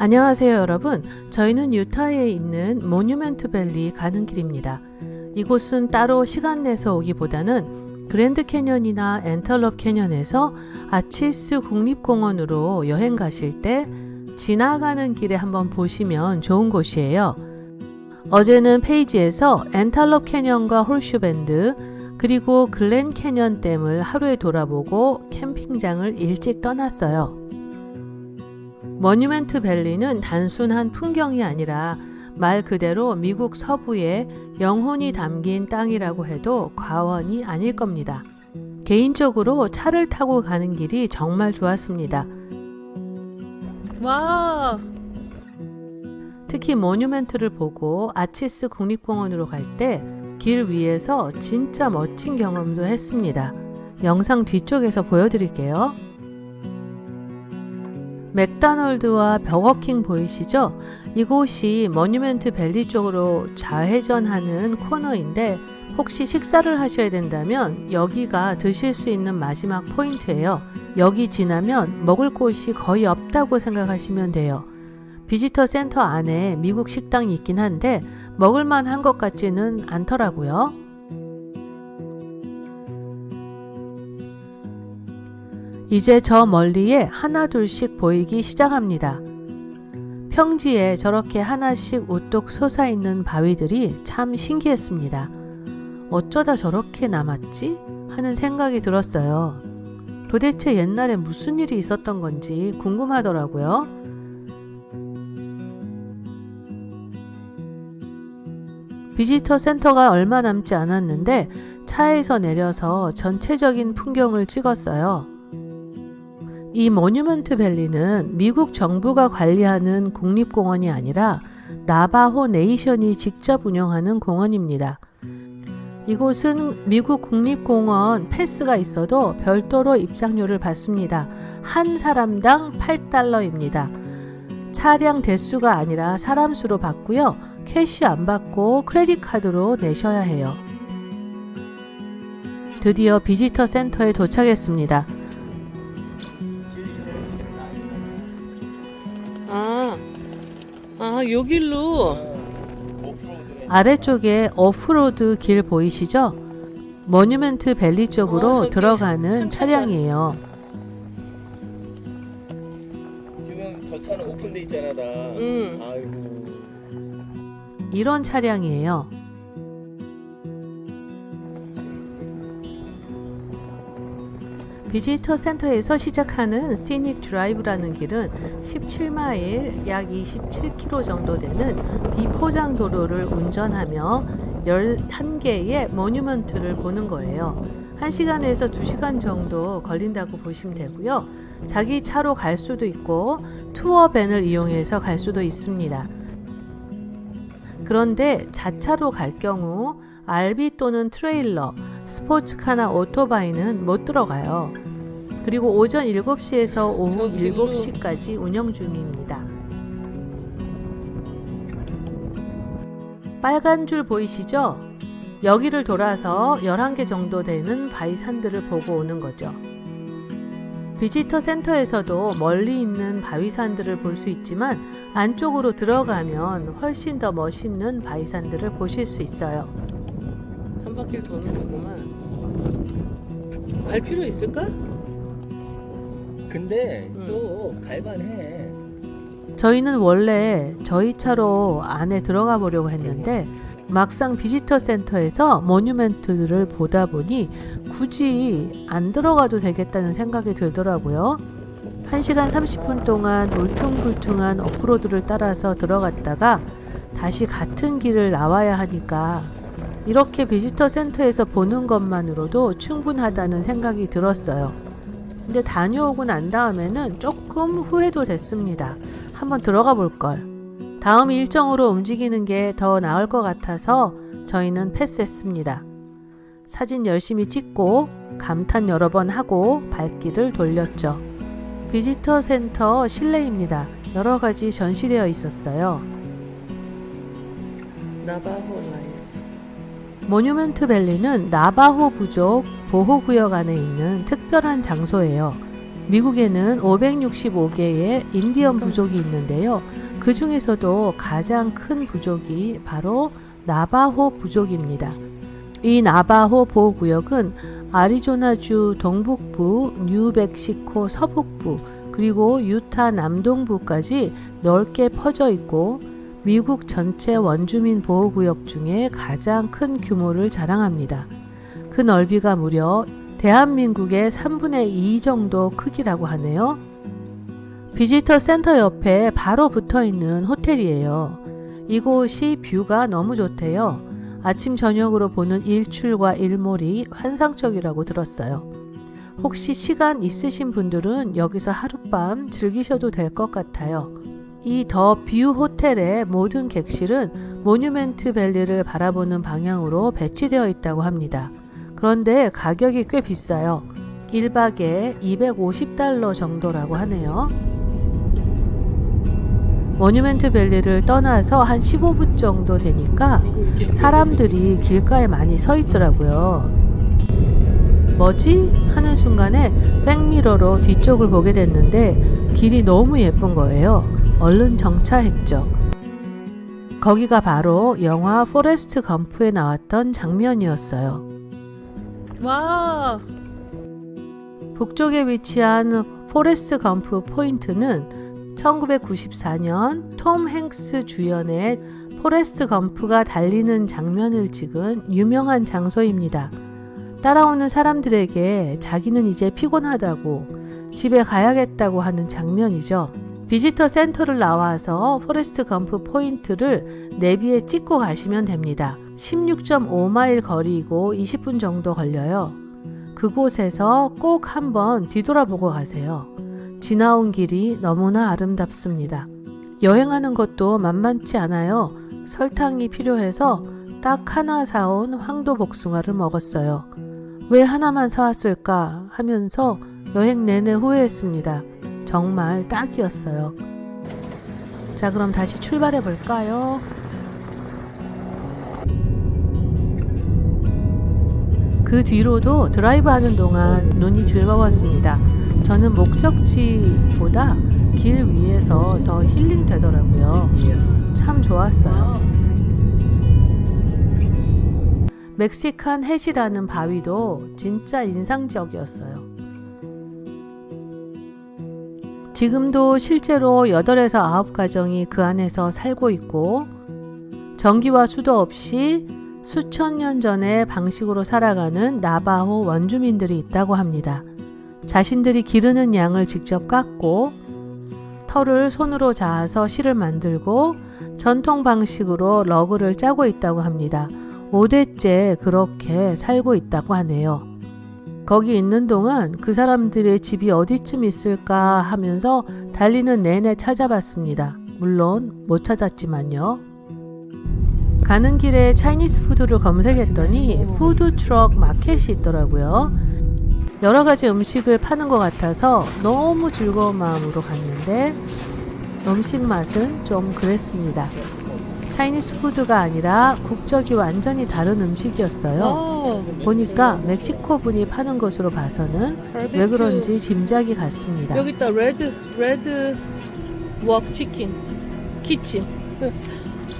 안녕하세요 여러분. 저희는 유타에 있는 모뉴멘트 밸리 가는 길입니다. 이곳은 따로 시간 내서 오기보다는 그랜드 캐년이나 엔털럽 캐년에서 아치스 국립공원으로 여행 가실 때 지나가는 길에 한번 보시면 좋은 곳이에요. 어제는 페이지에서 엔털럽 캐년과 홀슈밴드 그리고 글렌 캐년 댐을 하루에 돌아보고 캠핑장을 일찍 떠났어요. 모뉴멘트 밸리는 단순한 풍경이 아니라 말 그대로 미국 서부의 영혼이 담긴 땅이라고 해도 과언이 아닐 겁니다. 개인적으로 차를 타고 가는 길이 정말 좋았습니다. 와! 특히 모뉴멘트를 보고 아치스 국립공원으로 갈 때 길 위에서 진짜 멋진 경험도 했습니다. 영상 뒤쪽에서 보여드릴게요. 맥도날드와 버거킹 보이시죠? 이곳이 모뉴멘트 밸리 쪽으로 좌회전하는 코너인데 혹시 식사를 하셔야 된다면 여기가 드실 수 있는 마지막 포인트예요. 여기 지나면 먹을 곳이 거의 없다고 생각하시면 돼요. 비지터 센터 안에 미국 식당이 있긴 한데 먹을만 한 것 같지는 않더라고요. 이제 저 멀리에 하나둘씩 보이기 시작합니다. 평지에 저렇게 하나씩 우뚝 솟아있는 바위들이 참 신기했습니다. 어쩌다 저렇게 남았지? 하는 생각이 들었어요. 도대체 옛날에 무슨 일이 있었던 건지 궁금하더라고요. 비지터 센터가 얼마 남지 않았는데 차에서 내려서 전체적인 풍경을 찍었어요. 이 모뉴멘트 밸리는 미국 정부가 관리하는 국립공원이 아니라 나바호 네이션이 직접 운영하는 공원입니다. 이곳은 미국 국립공원 패스가 있어도 별도로 입장료를 받습니다. 한 사람당 $8입니다. 차량 대수가 아니라 사람 수로 받고요. 캐시 안 받고 크레딧 카드로 내셔야 해요. 드디어 비지터 센터에 도착했습니다. 요 길로 아래쪽에 오프로드 길 보이시죠? 모뉴멘트 밸리 쪽으로 들어가는 차량이에요. 지금 저 차는 오픈돼 있잖아 다. 아이고. 이런 차량이에요. 비지터 센터에서 시작하는 시닉 드라이브라는 길은 17마일 약 27km 정도 되는 비포장 도로를 운전하며 11개의 모뉴먼트를 보는 거예요. 1시간에서 2시간 정도 걸린다고 보시면 되고요. 자기 차로 갈 수도 있고 투어밴을 이용해서 갈 수도 있습니다. 그런데 자차로 갈 경우 RV 또는 트레일러, 스포츠카나 오토바이는 못 들어가요. 그리고 오전 7시에서 오후 7시까지 운영 중입니다. 빨간 줄 보이시죠? 여기를 돌아서 11개 정도 되는 바위산들을 보고 오는 거죠. 비지터 센터에서도 멀리 있는 바위산들을 볼 수 있지만 안쪽으로 들어가면 훨씬 더 멋있는 바위산들을 보실 수 있어요. 한 바퀴를 도는 거구만. 갈 필요 있을까? 근데 또 갈만해. 저희는 원래 저희 차로 안에 들어가 보려고 했는데 막상 비지터 센터에서 모뉴멘트를 보다 보니 굳이 안 들어가도 되겠다는 생각이 들더라고요. 1시간 30분 동안 울퉁불퉁한 오프로드를 따라서 들어갔다가 다시 같은 길을 나와야 하니까 이렇게 비지터 센터에서 보는 것만으로도 충분하다는 생각이 들었어요. 근데 다녀오고 난 다음에는 조금 후회도 됐습니다. 한번 들어가 볼걸. 다음 일정으로 움직이는 게 더 나을 것 같아서 저희는 패스했습니다. 사진 열심히 찍고 감탄 여러 번 하고 발길을 돌렸죠. 비지터 센터 실내입니다. 여러 가지 전시되어 있었어요. 나바호 라이프. 모뉴멘트 밸리는 나바호 부족 보호구역 안에 있는 특별한 장소예요. 미국에는 565개의 인디언 부족이 있는데요. 그 중에서도 가장 큰 부족이 바로 나바호 부족입니다. 이 나바호 보호구역은 아리조나주 동북부, 뉴멕시코 서북부, 그리고 유타 남동부까지 넓게 퍼져 있고 미국 전체 원주민 보호구역 중에 가장 큰 규모를 자랑합니다. 그 넓이가 무려 대한민국의 3분의 2 정도 크기라고 하네요. 비지터 센터 옆에 바로 붙어 있는 호텔이에요. 이곳이 뷰가 너무 좋대요. 아침 저녁으로 보는 일출과 일몰이 환상적이라고 들었어요. 혹시 시간 있으신 분들은 여기서 하룻밤 즐기셔도 될 것 같아요. 이 더 뷰 호텔의 모든 객실은 모뉴멘트 밸리를 바라보는 방향으로 배치되어 있다고 합니다. 그런데 가격이 꽤 비싸요. 1박에 $250 정도라고 하네요. 모뉴멘트 밸리를 떠나서 한 15분 정도 되니까 사람들이 길가에 많이 서 있더라고요. 뭐지? 하는 순간에 백미러로 뒤쪽을 보게 됐는데 길이 너무 예쁜 거예요. 얼른 정차했죠. 거기가 바로 영화 포레스트 검프에 나왔던 장면이었어요. 와! 북쪽에 위치한 포레스트 검프 포인트는 1994년 톰 행스 주연의 포레스트 검프가 달리는 장면을 찍은 유명한 장소입니다. 따라오는 사람들에게 자기는 이제 피곤하다고 집에 가야겠다고 하는 장면이죠. 비지터 센터를 나와서 포레스트 검프 포인트를 내비에 찍고 가시면 됩니다. 16.5마일 거리이고 20분 정도 걸려요. 그곳에서 꼭 한번 뒤돌아보고 가세요. 지나온 길이 너무나 아름답습니다. 여행하는 것도 만만치 않아요. 설탕이 필요해서 딱 하나 사온 황도 복숭아를 먹었어요. 왜 하나만 사왔을까 하면서 여행 내내 후회했습니다. 정말 딱이었어요. 자, 그럼 다시 출발해 볼까요? 그 뒤로도 드라이브 하는 동안 눈이 즐거웠습니다. 저는 목적지보다 길 위에서 더 힐링 되더라고요. 참 좋았어요. 멕시칸 햇이라는 바위도 진짜 인상적이었어요. 지금도 실제로 8에서 9가정이 그 안에서 살고 있고 전기와 수도 없이 수천 년 전의 방식으로 살아가는 나바호 원주민들이 있다고 합니다. 자신들이 기르는 양을 직접 깎고 털을 손으로 자아서 실을 만들고 전통 방식으로 러그를 짜고 있다고 합니다. 5대째 그렇게 살고 있다고 하네요. 거기 있는 동안 그 사람들의 집이 어디쯤 있을까 하면서 달리는 내내 찾아봤습니다. 물론 못 찾았지만요. 가는 길에 차이니스 푸드를 검색했더니 푸드 트럭 마켓이 있더라고요. 여러 가지 음식을 파는 것 같아서 너무 즐거운 마음으로 갔는데 음식 맛은 좀 그랬습니다. 차이니스 푸드가 아니라 국적이 완전히 다른 음식이었어요. 보니까 멕시코 분이 파는 것으로 봐서는 왜 그런지 짐작이 갔습니다. 여기 있다. 레드 웍 치킨 키친.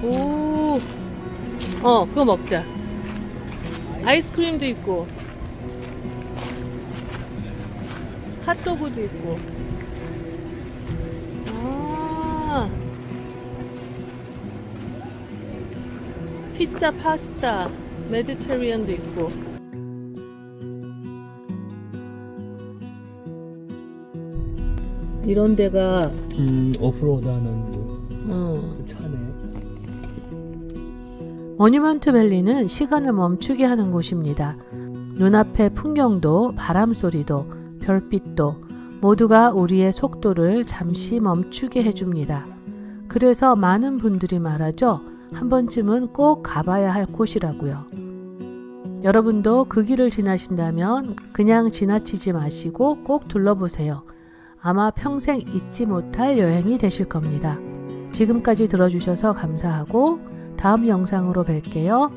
오, 그거 먹자. 아이스크림도 있고 핫도그도 있고. 피자, 파스타, 메디테리언도 있고. 이런 데가 오프로드하는 차네. 모뉴먼트 밸리는 시간을 멈추게 하는 곳입니다. 눈앞의 풍경도 바람소리도 별빛도 모두가 우리의 속도를 잠시 멈추게 해줍니다. 그래서 많은 분들이 말하죠. 한 번쯤은 꼭 가봐야 할 곳이라고요. 여러분도 그 길을 지나신다면 그냥 지나치지 마시고 꼭 둘러보세요. 아마 평생 잊지 못할 여행이 되실 겁니다. 지금까지 들어주셔서 감사하고 다음 영상으로 뵐게요.